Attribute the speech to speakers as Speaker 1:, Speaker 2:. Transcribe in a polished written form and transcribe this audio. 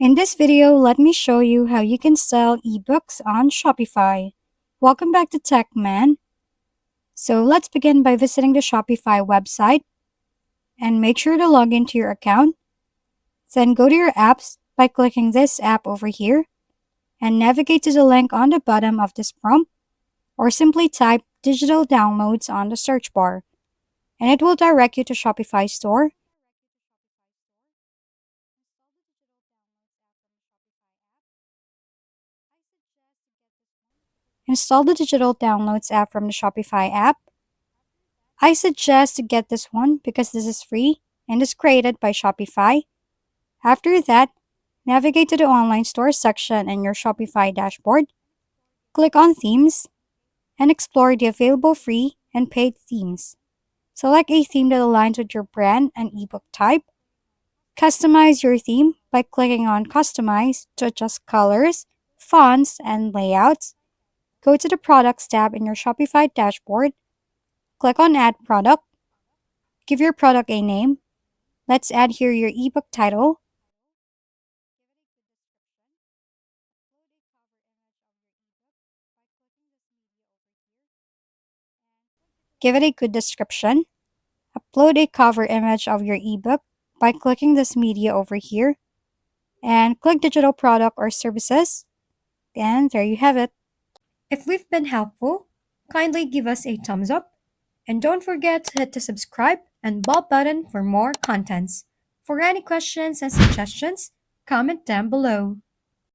Speaker 1: In this video, let me show you how you can sell ebooks on Shopify. Welcome back to Tech Man. So let's begin by visiting the Shopify website and make sure to log into your account. Then go to your apps by clicking this app over here and navigate to the link on the bottom of this prompt, or simply type digital downloads on the search bar and it will direct you to Shopify Store. Install the digital downloads app from the Shopify app. I suggest to get this one because this is free and is created by Shopify. After that, navigate to the online store section in your Shopify dashboard. Click on Themes and explore the available free and paid themes. Select a theme that aligns with your brand and ebook type. Customize your theme by clicking on Customize to adjust colors, fonts, and layouts. Go to the Products tab in your Shopify dashboard. Click on Add Product. Give your product a name. Let's add here your ebook title. Give it a good description. Upload a cover image of your ebook by clicking this media over here. And click Digital Product or Services. And there you have it. If we've been helpful, kindly give us a thumbs up. And don't forget to hit the subscribe and bell button for more contents. For any questions and suggestions, comment down below.